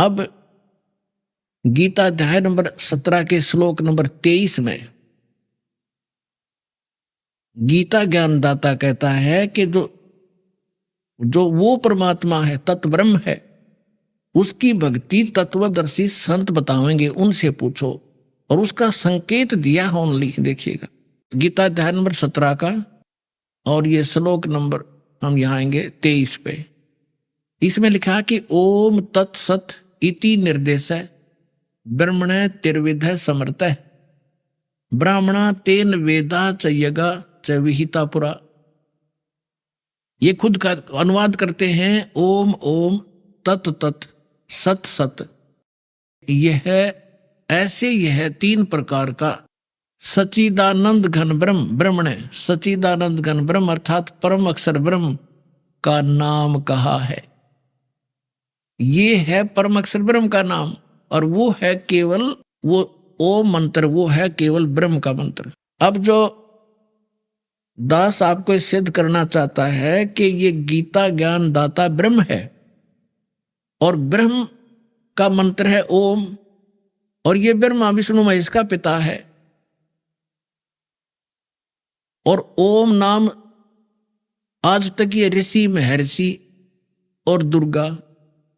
अब गीता अध्याय नंबर 17 के श्लोक नंबर 23 में गीता ज्ञानदाता कहता है कि जो जो वो परमात्मा है, तत्ब्रह्म है, उसकी भक्ति तत्वदर्शी संत बताएंगे, उनसे पूछो। और उसका संकेत दिया ओनली, देखिएगा गीता अध्याय नंबर 17 का, और ये श्लोक नंबर हम यहाँ आएंगे 23 पे। इसमें लिखा कि ओम तत्सत इति निर्देश है ब्रह्मण तिर्विध समर्थ ब्राह्मणा तेन वेदा च यगा च विहिता पुरा। ये खुद का अनुवाद करते हैं, ओम ओम तत् तत् सत सत, यह ऐसे यह 3 प्रकार का सच्चिदानंद घन ब्रह्म, ब्रह्मण सच्चिदानंद घन ब्रह्म अर्थात परम अक्षर ब्रह्म का नाम कहा है। ये है परम अक्षर ब्रह्म का नाम, और वो है केवल वो ओम मंत्र, वो है केवल ब्रह्म का मंत्र। अब जो दास आपको सिद्ध करना चाहता है कि ये गीता ज्ञान दाता ब्रह्म है, और ब्रह्म का मंत्र है ओम, और ये ब्रह्मा विष्णु महेश का पिता है, और ओम नाम आज तक ये ऋषि महर्षि और दुर्गा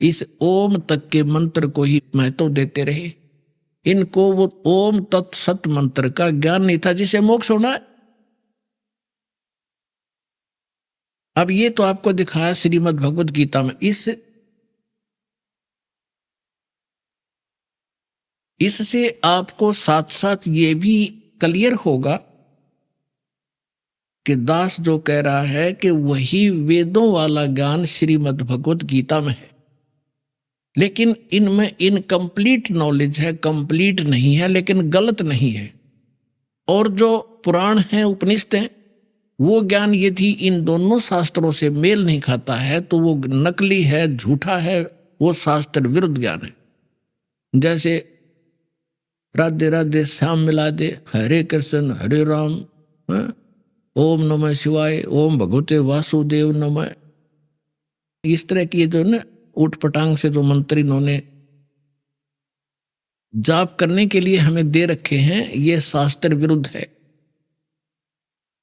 इस ओम तक के मंत्र को ही महत्व देते रहे। इनको वो ओम तत्सत मंत्र का ज्ञान नहीं था जिसे मोक्ष होना है। अब ये तो आपको दिखाया श्रीमद् भगवत गीता में। इससे आपको साथ साथ ये भी क्लियर होगा कि दास जो कह रहा है कि वही वेदों वाला ज्ञान श्रीमद् भगवत गीता में है, लेकिन इनमें इनकम्प्लीट नॉलेज है, कंप्लीट नहीं है, लेकिन गलत नहीं है। और जो पुराण हैं, उपनिषद हैं, वो ज्ञान यदि इन दोनों शास्त्रों से मेल नहीं खाता है तो वो नकली है, झूठा है, वो शास्त्र विरुद्ध ज्ञान है। जैसे राधे राधे श्याम मिला दे, हरे कृष्ण हरे राम, ओम नमः शिवाय, ओम भगवते वासुदेव नमः, इस तरह की जो ना उठ पटांग से जो मंत्र इन्होंने जाप करने के लिए हमें दे रखे हैं, ये शास्त्र विरुद्ध है।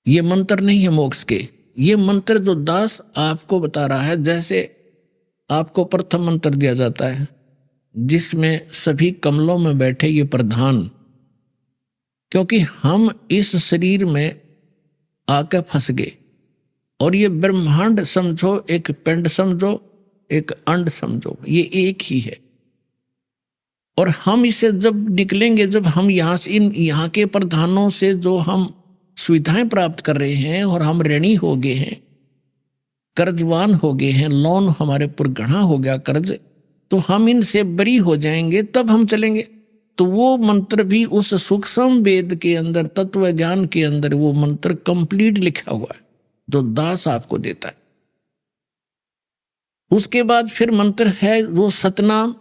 ये मंत्र नहीं है मोक्ष के। ये मंत्र जो दास आपको बता रहा है, जैसे आपको प्रथम मंत्र दिया जाता है जिसमें सभी कमलों में बैठे ये प्रधान, क्योंकि हम इस शरीर में आके फंस गए, और ये ब्रह्मांड समझो, एक पिंड समझो, एक अंड समझो, ये एक ही है। और हम इसे जब निकलेंगे, जब हम यहाँ से यहाँ के प्रधानों से जो हम सुविधाएं प्राप्त कर रहे हैं, और हम ऋणी हो गए हैं, कर्जवान हो गए हैं, लोन हमारे पर गढ़ा हो गया कर्ज, तो हम इनसे बरी हो जाएंगे, तब हम चलेंगे। तो वो मंत्र भी उस सूक्ष्म वेद के अंदर, तत्व ज्ञान के अंदर वो मंत्र कंप्लीट लिखा हुआ है जो दास आपको देता है। उसके बाद फिर मंत्र है वो सतनाम।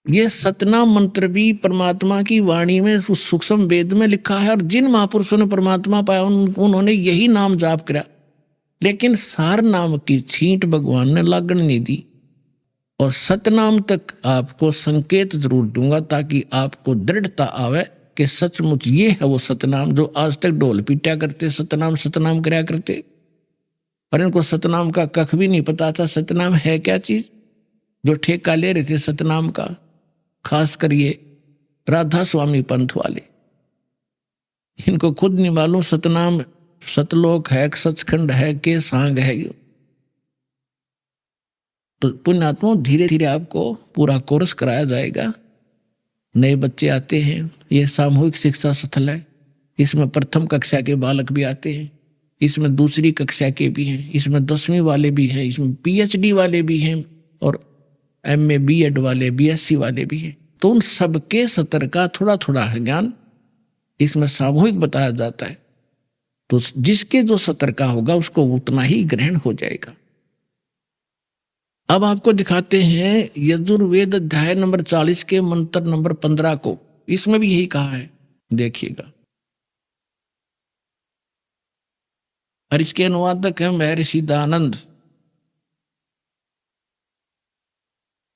ये सतनाम मंत्र भी परमात्मा की वाणी में उस सूक्ष्म वेद में लिखा है, और जिन महापुरुषों ने परमात्मा पाया उन्होंने यही नाम जाप करा, लेकिन सार नाम की छींट भगवान ने लागण नहीं दी। और सतनाम तक आपको संकेत जरूर दूंगा ताकि आपको दृढ़ता आवे कि सचमुच ये है वो सतनाम जो आज तक ढोल पीटा करते, सतनाम सतनाम कराया करते, पर इनको सतनाम का कख भी नहीं पता था। सतनाम है क्या चीज, जो ठेका ले रहे थे सतनाम का, खास कर ये राधा स्वामी पंथ वाले, इनको खुद नहीं मालूम सतनाम सतलोक है, सचखंड है, के सांग है। यो तो पुण्यात्मा धीरे धीरे आपको पूरा कोर्स कराया जाएगा। नए बच्चे आते हैं, ये सामूहिक शिक्षा स्थल है, इसमें प्रथम कक्षा के बालक भी आते हैं, इसमें दूसरी कक्षा के भी हैं, इसमें 10वीं वाले भी हैं, इसमें PhD वाले भी हैं, और MA B.Ed वाले, BSc वाले भी हैं। तो उन सबके स्तर का थोड़ा थोड़ा ज्ञान इसमें सामूहिक बताया जाता है। तो जिसके जो स्तर का होगा उसको उतना ही ग्रहण हो जाएगा। अब आपको दिखाते हैं यजुर्वेद अध्याय नंबर 40 के मंत्र नंबर 15 को। इसमें भी यही कहा है, देखिएगा। और इसके अनुवादक है महर्षि दानंद।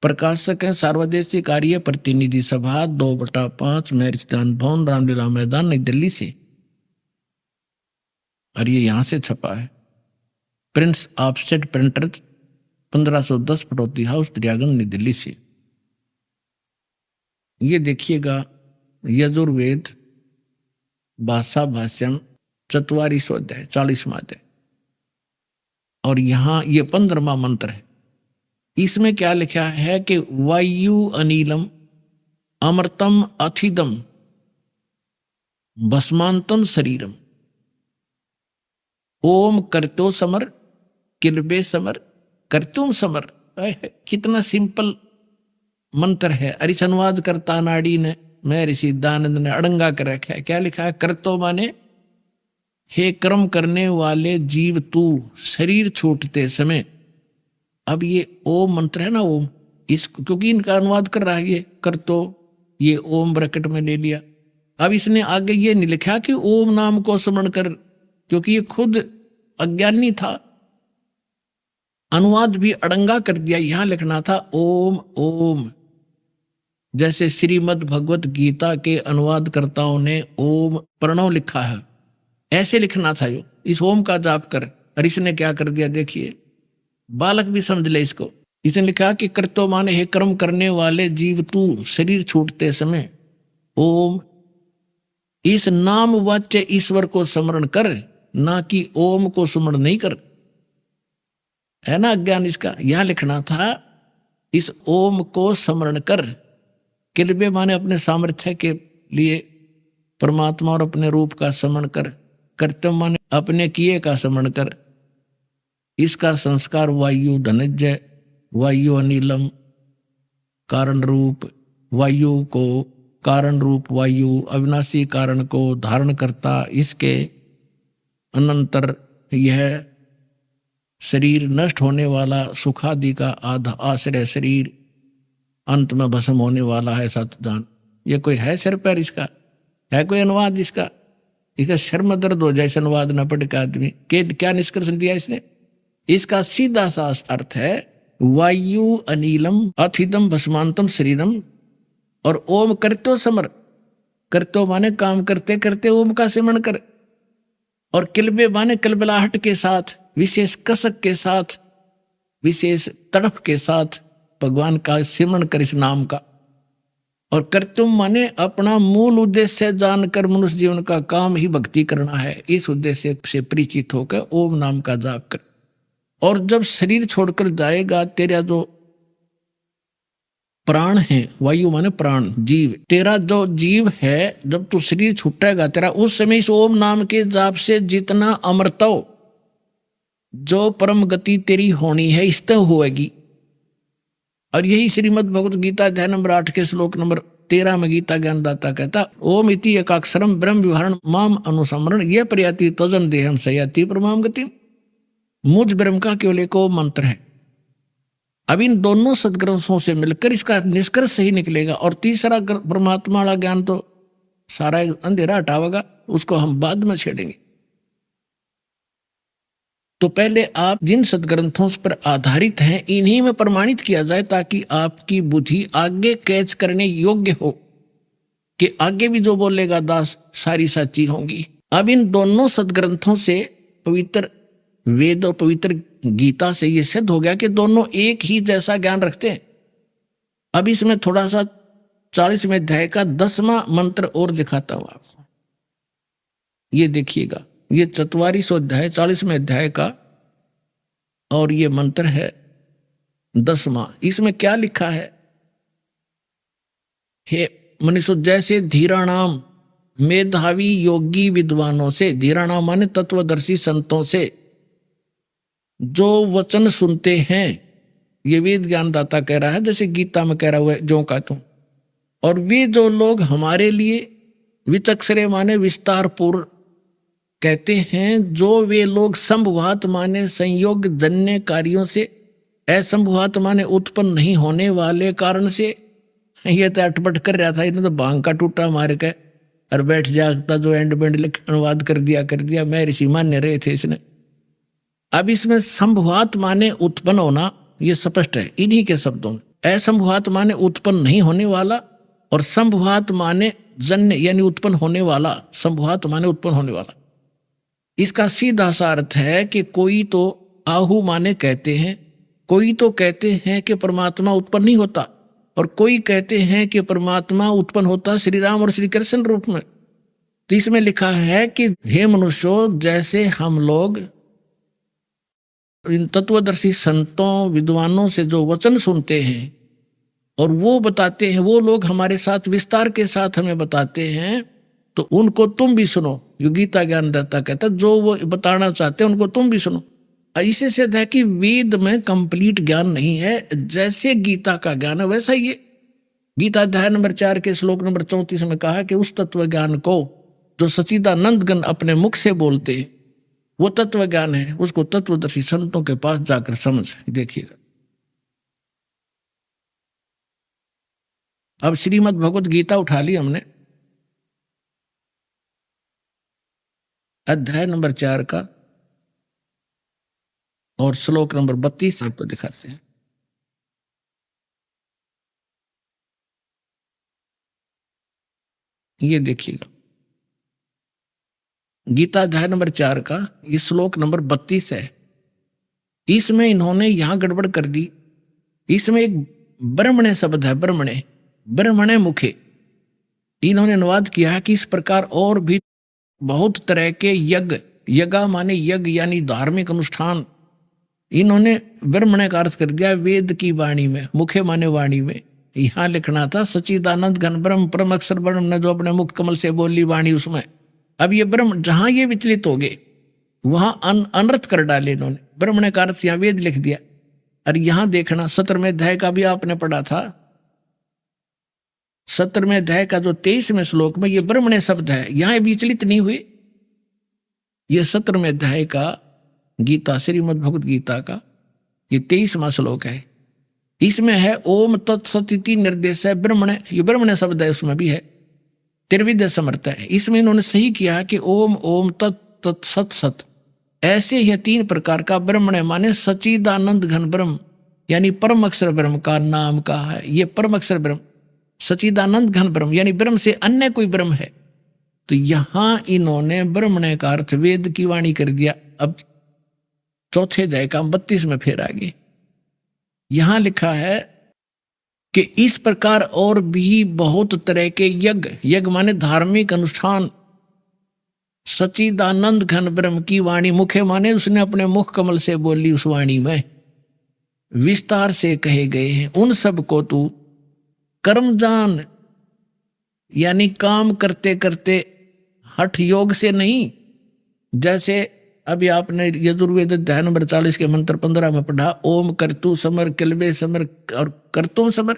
प्रकाशक हैं सार्वदेशिक कार्य प्रतिनिधि सभा 2/5 मैरिजदान भवन रामलीला मैदान नई दिल्ली से, और ये यहां से छपा है। Prince offset printer 1510 Pataudi house Daryaganj Nai Delhi से। ये देखिएगा यजुर्वेद भाषा भाष्यम 44वां अध्याय 40वां अध्याय, और यहां ये 15वां मंत्र है। इसमें क्या लिखा है कि वायु अनिलम अमृतम अथिदम भस्मांतम शरीरम ओम करतो समर किलबे समर करतुम समर। कितना सिंपल मंत्र है। अरिस अनुवाद करता नाड़ी ने मैं ऋषि दानंद ने अड़ंगा कर रखा है। क्या लिखा है? करतो माने हे कर्म करने वाले जीव तू शरीर छूटते समय। अब ये ओम मंत्र है ना, ओम, इस क्योंकि इनका अनुवाद कर रहा है ये करतो, ये ओम ब्रैकेट में ले लिया। अब इसने आगे ये नहीं लिखा कि ओम नाम को स्मरण कर, क्योंकि ये खुद अज्ञानी था। अनुवाद भी अड़ंगा कर दिया। यहां लिखना था ओम ओम, जैसे श्रीमद् भगवत गीता के अनुवादकर्ताओं ने ओम प्रणव लिखा है, ऐसे लिखना था यो, इस ओम का जाप कर। और इसने क्या कर दिया देखिए, बालक भी समझ ले इसको। इसने लिखा कि कर्तो माने हे कर्म करने वाले जीव तू शरीर छूटते समय ओम, इस नाम वाच्य ईश्वर को स्मरण कर, ना कि ओम को स्मरण नहीं कर। है ना अज्ञान इसका। यहां लिखना था इस ओम को स्मरण कर। किलबे माने अपने सामर्थ्य के लिए परमात्मा और अपने रूप का स्मरण कर। कर्तव्य माने अपने किए का स्मरण कर। इसका संस्कार वायु धनंजय, वायु अनिलम कारण रूप वायु को, कारण रूप वायु अविनाशी कारण को धारण करता, इसके अनंतर यह शरीर नष्ट होने वाला सुखादि का आधा आश्रय शरीर अंत में भस्म होने वाला है सतदान। ये कोई है सिर पैर इसका? है कोई अनुवाद इसका? इसका शर्म दर्द हो जाए अनुवाद न पढ़ के आदमी के। क्या निष्कर्ष दिया इसने? इसका सीधा सा अर्थ है वायु अनिलम अथिदम भस्मांतम शरीरम, और ओम करतो समर। करतो माने काम करते करते ओम का सिमरण कर, और किलबे माने कलबलाहट के साथ, विशेष कसक के साथ, विशेष तड़फ के साथ भगवान का सिमरण कर इस नाम का। और कर्तुम माने अपना मूल उद्देश्य जानकर मनुष्य जीवन का काम ही भक्ति करना है। इस उद्देश्य से परिचित होकर ओम नाम का जाप कर। और जब शरीर छोड़कर जाएगा, तेरा जो प्राण है, वायु माने प्राण, जीव, तेरा जो जीव है, जब तू शरीर छूटेगा तेरा, उस समय इस ओम नाम के जाप से जितना अमृतो, जो परम गति तेरी होनी है, इस तक होएगी। और यही श्रीमद् भगवत गीता अध्याय नंबर 8 के श्लोक नंबर 13 में गीता ज्ञानदाता कहता ओम इति एकाक्षरम ब्रह्म विवरण माम अनुसमरण ये प्रयाति तजन देहम सयाति परमाम गति। मुझ ब्रह्म का केवल एक मंत्र है। अब इन दोनों सदग्रंथों से मिलकर इसका निष्कर्ष सही निकलेगा। और तीसरा परमात्मा वाला ज्ञान तो सारा अंधेरा हटावेगा, उसको हम बाद में छेड़ेंगे। तो पहले आप जिन सदग्रंथों पर आधारित हैं इन्हीं में प्रमाणित किया जाए, ताकि आपकी बुद्धि आगे कैच करने योग्य हो कि आगे भी जो बोलेगा दास सारी सच्ची होंगी। अब इन दोनों सदग्रंथों से, पवित्र वेद और पवित्र गीता से ये सिद्ध हो गया कि दोनों एक ही जैसा ज्ञान रखते हैं। अब इसमें थोड़ा सा 40वें अध्याय का 10वां मंत्र और दिखाता हूं आपको। ये देखिएगा, ये 44वां अध्याय 40वें अध्याय का, और ये मंत्र है 10वां। इसमें क्या लिखा है? हे मनुष्य, जैसे धीराणाम मेधावी योगी विद्वानों से, धीराणाम माने तत्वदर्शी संतों से जो वचन सुनते हैं, ये वेद ज्ञानदाता कह रहा है, जैसे गीता में कह रहा हुआ है जो का तुम। और वे जो लोग हमारे लिए विचक्षरे माने विस्तार पूर्ण कहते हैं, जो वे लोग संभवात माने संयोग जन्य कार्यों से, असंभवात माने उत्पन्न नहीं होने वाले कारण से। ये तो अटपट कर रहा था, इन्हें तो भांग का टूटा मार के और बैठ जाता जो एंड बेंड लिख अनुवाद कर दिया मैं ऋषि मान्य रहे थे इसने। अब इसमें संभवात माने उत्पन्न होना, ये स्पष्ट है इन्हीं के शब्दों में। असंभवात माने उत्पन्न नहीं होने वाला, और संभवात माने जन्य यानी उत्पन्न होने वाला, संभवात माने उत्पन्न होने वाला। इसका सीधा सा अर्थ है कि कोई तो आहु माने कहते हैं, कोई तो कहते हैं कि परमात्मा उत्पन्न नहीं होता, और कोई कहते हैं कि परमात्मा उत्पन्न होता श्री राम और श्री कृष्ण रूप में। तो इसमें लिखा है कि हे मनुष्यों, जैसे हम लोग इन तत्वदर्शी संतों विद्वानों से जो वचन सुनते हैं और वो बताते हैं, वो लोग हमारे साथ विस्तार के साथ हमें बताते हैं, तो उनको तुम भी सुनो। यो गीता ज्ञानदाता कहता है, जो वो बताना चाहते हैं उनको तुम भी सुनो। इसी से है कि वेद में कंप्लीट ज्ञान नहीं है, जैसे गीता का ज्ञान है वैसा ही है। गीता अध्याय नंबर 4 के श्लोक नंबर 34 में कहा कि उस तत्व ज्ञान को जो सच्चिदानंद गण अपने मुख से बोलते हैं, वो तत्व ज्ञान है, उसको तत्वदर्शी संतों के पास जाकर समझ। देखिएगा, अब श्रीमद् भगवत गीता उठा ली हमने, अध्याय नंबर 4 का और श्लोक नंबर 32 आपको दिखाते हैं। ये देखिएगा, गीता अध्याय नंबर 4 का ये श्लोक नंबर 32 है। इसमें इन्होंने यहां गड़बड़ कर दी। इसमें एक ब्रह्मणे शब्द है, ब्रह्मणे, ब्रह्मणे मुखे। इन्होंने अनुवाद किया है कि इस प्रकार और भी बहुत तरह के यज्ञ, यज्ञ माने यज्ञ यानी धार्मिक अनुष्ठान, इन्होंने ब्रह्मणे का अर्थ कर दिया वेद की वाणी में, मुखे माने वाणी में। यहां लिखना था सच्चिदानंद घन ब्रह्म परम अक्षर ब्रह्म ने जो अपने मुख कमल से बोली वाणी, उसमें। अब ये ब्रह्म जहां ये विचलित हो गए वहां अनर्थ कर डाले इन्होंने, ब्रह्मणे का अर्थ यहां वेद लिख दिया। और यहां देखना 17वें अध्याय का भी आपने पढ़ा था, 17वें अध्याय का जो 23वें श्लोक में ये ब्रह्मणे शब्द है, यहां विचलित नहीं हुए। ये 17वें अध्याय का गीता, श्रीमद् भगवत गीता का ये 23वां श्लोक है। इसमें है ओम तत्सति निर्देश है ब्रह्मणे, ये ब्रह्मणे शब्द है, उसमें भी है त्रिविध समर्थ है। इसमें इन्होंने सही किया कि ओम ओम तत् सत सत, ऐसे ही 3 प्रकार का ब्रह्मणे माने सच्चिदानंद घन ब्रह्म यानी परम अक्षर ब्रह्म का नाम का है। ये परम अक्षर ब्रह्म सच्चिदानंद घन ब्रह्म यानी ब्रह्म से अन्य कोई ब्रह्म है। तो यहां इन्होंने ब्रह्मणे का अर्थ वेद की वाणी कर दिया। अब चौथे अध्याय का 32 में फिर आगे यहां लिखा है कि इस प्रकार और भी बहुत तरह के यज्ञ, यज्ञ माने धार्मिक अनुष्ठान, सच्चिदानंद घन ब्रह्म की वाणी, मुखे माने उसने अपने मुख कमल से बोली उस वाणी में, विस्तार से कहे गए हैं। उन सब को तू कर्म जान, यानी काम करते करते, हठ योग से नहीं। जैसे अभी आपने यजुर्वेद अध्याय नंबर 40 के मंत्र 15 में पढ़ा, ओम करतु समर किलबे समर और करतुम समर।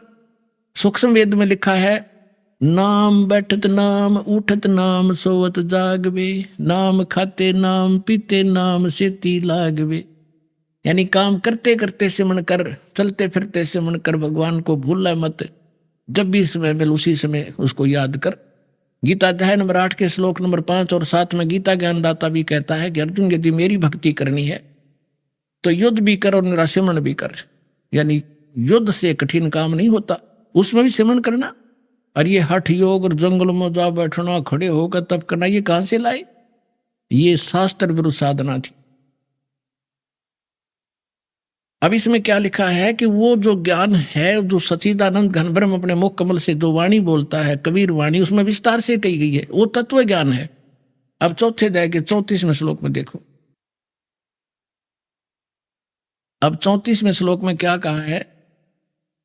सूक्ष्म वेद में लिखा है नाम बैठत नाम उठत नाम सोवत जागवे, नाम खाते नाम पीते नाम सेती लागवे। यानी काम करते करते सिमरण कर, चलते फिरते सिमरण कर, भगवान को भूला मत, जब भी समय मिले उसी समय उसको याद कर। गीता अध्याय नंबर 8 के श्लोक नंबर 5 और 7 में गीता ज्ञानदाता भी कहता है कि अर्जुन यदि मेरी भक्ति करनी है तो युद्ध भी कर और मेरा सिमरण भी कर। यानी युद्ध से कठिन काम नहीं होता, उसमें भी सिमरण करना। और ये हठ योग और जंगल में जा बैठना, खड़े होकर तब करना, ये कहां से लाए? ये शास्त्र विरुद्ध साधना थी। अब इसमें क्या लिखा है कि वो जो ज्ञान है, जो सच्चिदानंद घन ब्रह्म अपने मुख कमल से जो वाणी बोलता है, कबीर वाणी, उसमें विस्तार से कही गई है, वो तत्व ज्ञान है। अब चौथे अध्याय के 34वें श्लोक में देखो, अब 34वें श्लोक में क्या कहा है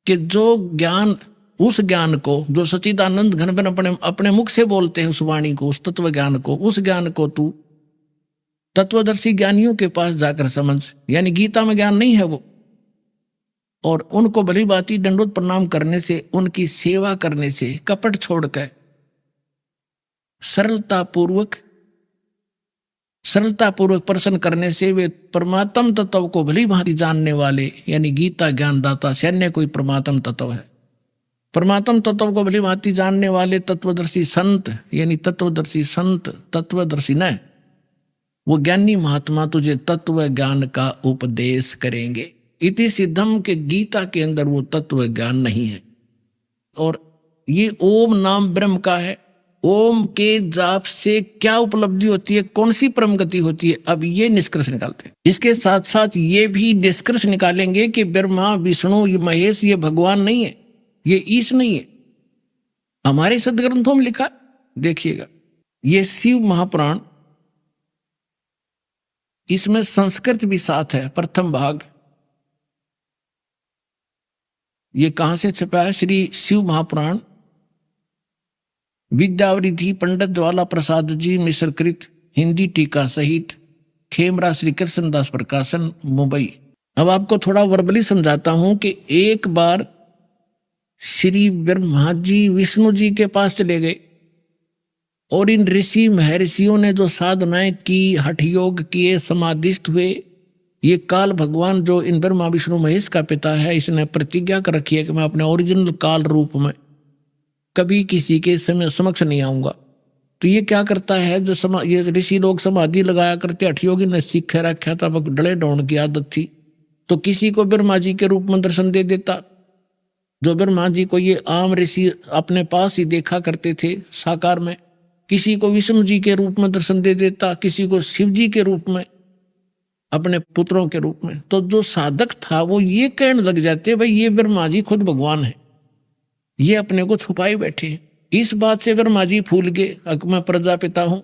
कि जो ज्ञान, उस ज्ञान को जो सच्चिदानंद घन ब्रह्म अपने मुख से बोलते हैं, उस वाणी को, उस तत्व ज्ञान को, उस ज्ञान को तू तत्वदर्शी ज्ञानियों के पास जाकर समझ। यानी गीता में ज्ञान नहीं है वो, और उनको भली बाती दंडोत प्रणाम करने से, उनकी सेवा करने से, कपट छोड़कर सरलता पूर्वक प्रश्न करने से वे परमात्म तत्व को भली भांति जानने वाले, यानी गीता ज्ञानदाता से अन्य कोई परमात्म तत्व है। परमात्म तत्व को भली भांति जानने वाले तत्वदर्शी संत, यानी तत्वदर्शी संत, तत्वदर्शी न, वो ज्ञानी महात्मा तुझे तत्व ज्ञान का उपदेश करेंगे। इति सिद्धम के गीता के अंदर वो तत्व ज्ञान नहीं है। और ये ओम नाम ब्रह्म का है। ओम के जाप से क्या उपलब्धि होती है, कौन सी परम गति होती है, अब ये निष्कर्ष निकालते हैं। इसके साथ साथ ये भी निष्कर्ष निकालेंगे कि ब्रह्मा विष्णु ये महेश ये भगवान नहीं है, ये ईश नहीं है। हमारे सदग्रंथों में लिखा, देखिएगा ये शिव महापुराण, इसमें संस्कृत भी साथ है। प्रथम भाग ये कहां से छपा है? श्री शिव महापुराण विद्यावरिधि पंडित ज्वाला प्रसाद जी मिश्रकृत, हिंदी टीका सहित, खेमरा श्री कृष्णदास प्रकाशन, मुंबई। अब आपको थोड़ा वर्बली समझाता हूं कि एक बार श्री ब्रह्मा जी विष्णु जी के पास चले गए और इन ऋषि महर्षियों ने जो साधनाएं की, हठ योग किए, समाधिस्थ हुए, ये काल भगवान जो इन ब्रह्मा विष्णु महेश का पिता है, इसने प्रतिज्ञा कर रखी है कि मैं अपने ओरिजिनल काल रूप में कभी किसी के समक्ष नहीं आऊंगा। तो ये क्या करता है, जो ये ऋषि लोग समाधि लगाया करते, हठ योगी ने सीख रखा था, डले डाउन की आदत थी, तो किसी को ब्रह्मा जी के रूप में दर्शन दे देता। जो ब्रह्मा जी को ये आम ऋषि अपने पास ही देखा करते थे साकार में, किसी को विष्णु जी के रूप में दर्शन दे देता, किसी को शिव जी के रूप में, अपने पुत्रों के रूप में। तो जो साधक था वो ये कहने लग जाते, भाई ये ब्रह्मा जी खुद भगवान है, ये अपने को छुपाए बैठे। इस बात से ब्रह्मा जी फूल गए, मैं प्रजापिता हूं।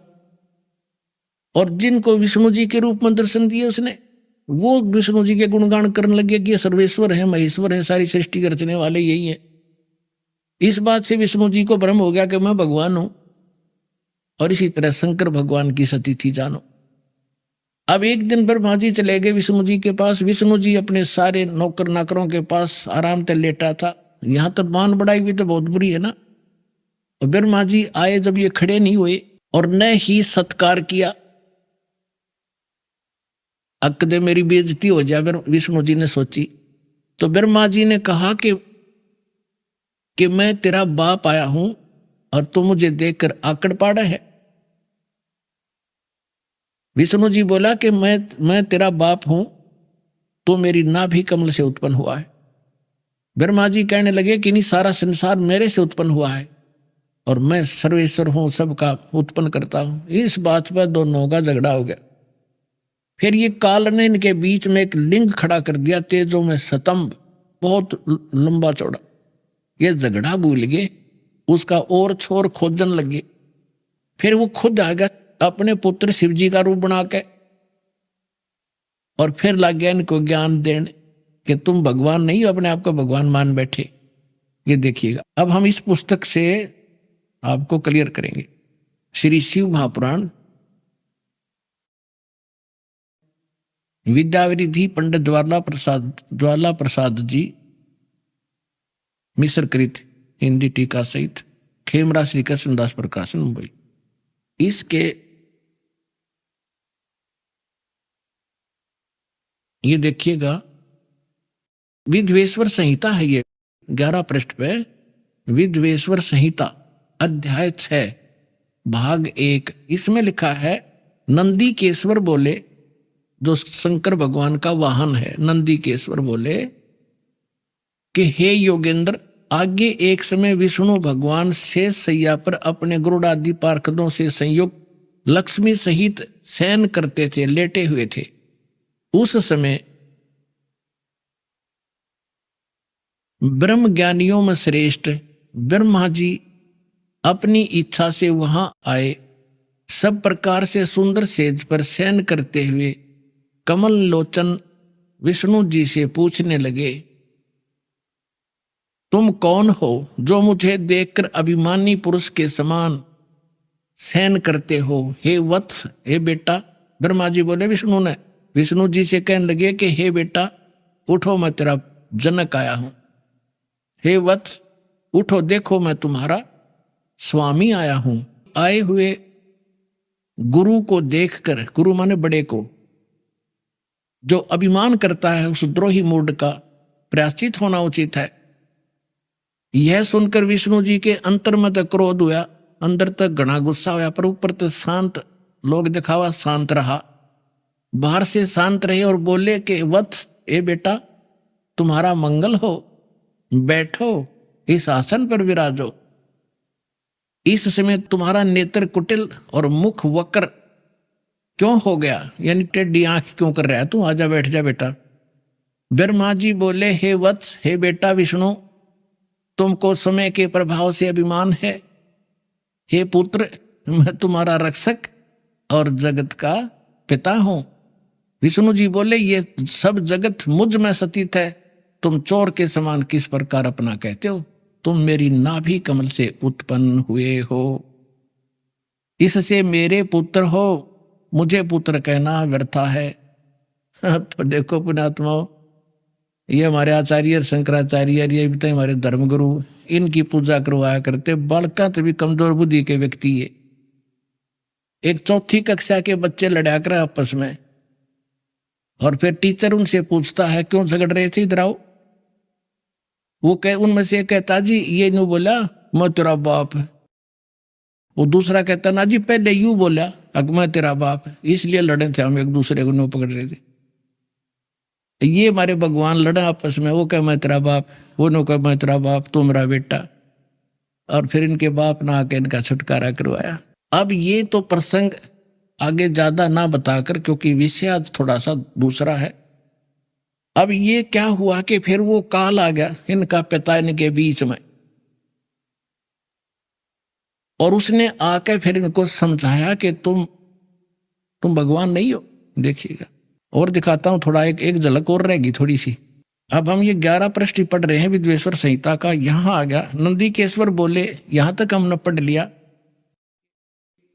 और जिनको विष्णु जी के रूप में दर्शन दिए उसने, वो विष्णु जी के गुणगान करने लगे कि ये सर्वेश्वर है, महेश्वर है, सारी सृष्टि के रचने वाले यही है। इस बात से विष्णु जी को भ्रम हो गया कि मैं भगवान हूं। और इसी तरह शंकर भगवान की सती थी, जानो। अब एक दिन ब्रह्मा जी चले गए विष्णु जी के पास। विष्णु जी अपने सारे नौकर नाकरों के पास आराम से लेटा था। यहां तक मान बढ़ाई हुई तो बहुत बुरी है ना। और ब्रह्मा जी आए, जब ये खड़े नहीं हुए और न ही सत्कार किया, अकदे मेरी बेइज्जती हो जाए, विष्णु जी ने सोची। तो ब्रह्मा जी ने कहा कि मैं तेरा बाप आया हूं और तू मुझे देखकर आकड़ पाड़ा है। विष्णु जी बोला कि मैं तेरा बाप हूं, तो मेरी नाभि कमल से उत्पन्न हुआ है। ब्रह्मा जी कहने लगे कि नहीं, सारा संसार मेरे से उत्पन्न हुआ है और मैं सर्वेश्वर हूं, सबका उत्पन्न करता हूं। इस बात पर दोनों का झगड़ा हो गया। फिर ये काल ने इनके बीच में एक लिंग खड़ा कर दिया, तेजों में स्तंभ, बहुत लंबा चौड़ा। ये झगड़ा भूल गए, उसका और छोर खोजने लगे। फिर वो खुद आ गया अपने पुत्र शिव जी का रूप बना के, और फिर लग गया इनको ज्ञान देने कि तुम भगवान नहीं हो, अपने आप को भगवान मान बैठे। ये देखिएगा, अब हम इस पुस्तक से आपको क्लियर करेंगे। श्री शिव महापुराण विद्यावरिधि पंडित ज्वाला प्रसाद जी मिश्रकृत, हिंदी टीका सहित, खेमरा श्री कृष्णदास प्रकाशन, मुंबई। इसके ये देखिएगा, विद्वेश्वर संहिता है, ये 11 पृष्ठ पे विद्वेश्वर संहिता अध्याय 6 भाग 1, इसमें लिखा है, नंदी केश्वर बोले, जो शंकर भगवान का वाहन है, नंदी केश्वर बोले कि हे योगेंद्र, आगे एक समय विष्णु भगवान शेष सैया पर अपने गरुड़ आदि पार्षदों से संयुक्त लक्ष्मी सहित शयन करते थे, लेटे हुए थे। उस समय ब्रह्म ज्ञानियों में श्रेष्ठ ब्रह्मा जी अपनी इच्छा से वहां आए। सब प्रकार से सुंदर सेज पर शयन करते हुए कमल लोचन विष्णु जी से पूछने लगे, तुम कौन हो जो मुझे देखकर अभिमानी पुरुष के समान शयन करते हो? हे वत्स, हे बेटा। ब्रह्मा जी बोले विष्णु जी से कहने लगे कि हे बेटा उठो, मैं तेरा जनक आया हूं। हे वत्स उठो, देखो मैं तुम्हारा स्वामी आया हूं। आए हुए गुरु को देखकर, गुरु माने बड़े को, जो अभिमान करता है उस द्रोही मूड का प्रायश्चित होना उचित है। यह सुनकर विष्णु जी के अंतर में तक क्रोध हुआ, अंदर तक घना गुस्सा हुआ, पर ऊपर तक शांत, लोग दिखावा शांत रहा, बाहर से शांत रहे और बोले कि वत्स, ए बेटा, तुम्हारा मंगल हो, बैठो, इस आसन पर विराजो। इस समय तुम्हारा नेत्र कुटिल और मुख वक्र क्यों हो गया, यानी टेढ़ी आंख क्यों कर रहा है तू, आजा बैठ जा बेटा। ब्रह्मा जी बोले, हे वत्स, हे बेटा विष्णु, तुमको समय के प्रभाव से अभिमान है। हे पुत्र, मैं तुम्हारा रक्षक और जगत का पिता हूं। विष्णु जी बोले, ये सब जगत मुझ में स्थित है, तुम चोर के समान किस प्रकार अपना कहते हो। तुम मेरी नाभि कमल से उत्पन्न हुए हो, इससे मेरे पुत्र हो, मुझे पुत्र कहना व्यर्था है। तो देखो पुण्यात्माओं, ये हमारे आचार्य शंकराचार्य, ये भी तो हमारे धर्मगुरु, इनकी पूजा करवाया करते। बालका तो भी कमजोर बुद्धि के व्यक्ति है। एक चौथी कक्षा के बच्चे लड़ा कर आपस में, और फिर टीचर उनसे पूछता है क्यों झगड़ रहे थे, इधर आओ। वो उनमें से कहता, जी ये यूं बोला, मैं तेरा बाप है। वो दूसरा कहता, ना जी पहले यूं बोला, अब मैं तेरा बाप है, इसलिए लड़े थे हम, एक दूसरे को नो पकड़ रहे थे। ये हमारे भगवान लड़ा आपस में, वो कह मैं तेरा बाप, वो नो कह मैं तेरा बाप, तू मेरा बेटा। और फिर इनके बाप ना आके इनका छुटकारा करवाया। अब ये तो प्रसंग आगे ज्यादा ना बताकर, क्योंकि विषय आज थोड़ा सा दूसरा है। अब ये क्या हुआ कि फिर वो काल आ गया इनका पिता इनके बीच में, और उसने आके फिर इनको समझाया कि तुम भगवान नहीं हो। देखिएगा, और दिखाता हूं थोड़ा, एक झलक और रहेगी थोड़ी सी। अब हम ये 11 पृष्ठ पढ़ रहे हैं विद्वेश्वर संहिता का। यहां आ गया, नंदीकेश्वर बोले, यहां तक हमने पढ़ लिया,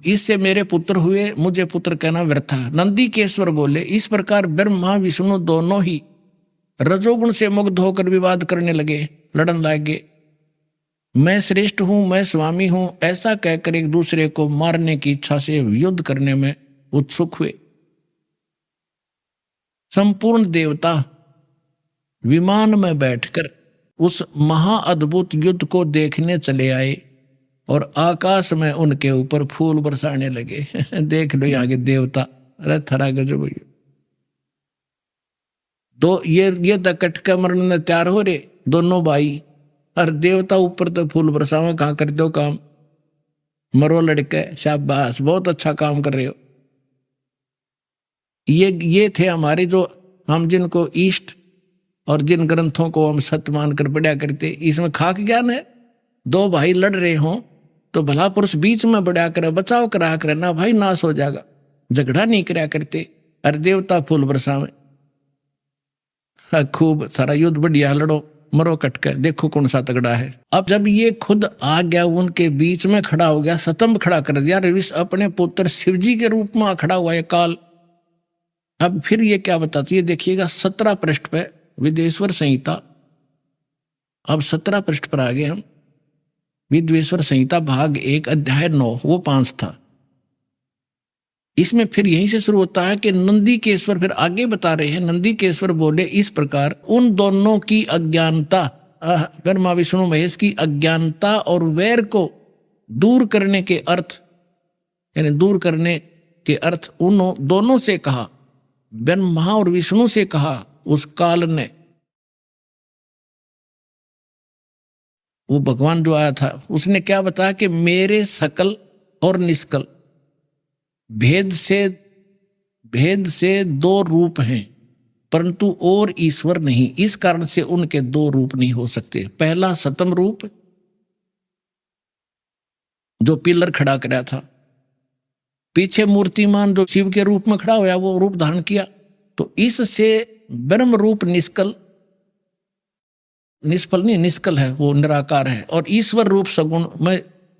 इससे मेरे पुत्र हुए, मुझे पुत्र कहना व्यर्थ। नंदीकेश्वर बोले, इस प्रकार ब्रह्मा विष्णु दोनों ही रजोगुण से मुग्ध होकर विवाद करने लगे, लड़न लगे। मैं श्रेष्ठ हूं, मैं स्वामी हूं, ऐसा कहकर एक दूसरे को मारने की इच्छा से युद्ध करने में उत्सुक हुए। संपूर्ण देवता विमान में बैठकर उस महाअद्भुत युद्ध को देखने चले आए, और आकाश में उनके ऊपर फूल बरसाने लगे। देख लो यहाँ के देवता, अरे थरा गजब। तो ये कट के मरने तैयार हो रहे दोनों भाई, और देवता ऊपर तो फूल बरसावे, कहाँ कर दो काम, मरो लड़के, शाबाश, बहुत अच्छा काम कर रहे हो। ये थे हमारे जो, हम जिनको ईष्ट और जिन ग्रंथों को हम सत्य मानकर पढ़ा करते, इसमें खाक ज्ञान है। दो भाई लड़ रहे हों तो भला पुरुष बीच में बढ़ा कर बचाव करा कर, ना भाई नाश हो जाएगा, झगड़ा नहीं करा करते। अरे देवता फूल बरसावे, खूब सारा युद्ध बढ़िया, लड़ो मरो कटकर, देखो कौन सा तगड़ा है। अब जब ये खुद आ गया, उनके बीच में खड़ा हो गया, स्तंभ खड़ा कर दिया, रविश अपने पुत्र शिवजी के रूप में खड़ा हुआ है काल। अब फिर ये क्या बताती है, देखिएगा 17 पृष्ठ पे विद्वेश्वर संहिता। अब 17 पृष्ठ पर आ गए हम। विद्वेश्वर संहिता भाग 1 अध्याय 9, वो 5 था। इसमें फिर यहीं से शुरू होता है कि नंदीकेश्वर फिर आगे बता रहे हैं। नंदीकेश्वर बोले, इस प्रकार उन दोनों की अज्ञानता, ब्रह्मा विष्णु महेश की अज्ञानता और वैर को दूर करने के अर्थ, यानी दूर करने के अर्थ उन दोनों से कहा, ब्रह्मा और विष्णु से कहा उस काल ने। वो भगवान जो आया था उसने क्या बताया कि मेरे सकल और निष्कल भेद से 2 रूप हैं, परंतु और ईश्वर नहीं। इस कारण से उनके 2 रूप नहीं हो सकते। पहला सतम रूप जो पिलर खड़ा कराया था, पीछे मूर्तिमान जो शिव के रूप में खड़ा हुआ, वो रूप धारण किया। तो इससे ब्रह्म रूप निष्कल, निष्फल नहीं, निष्कल है, वो निराकार है। और ईश्वर रूप सगुण में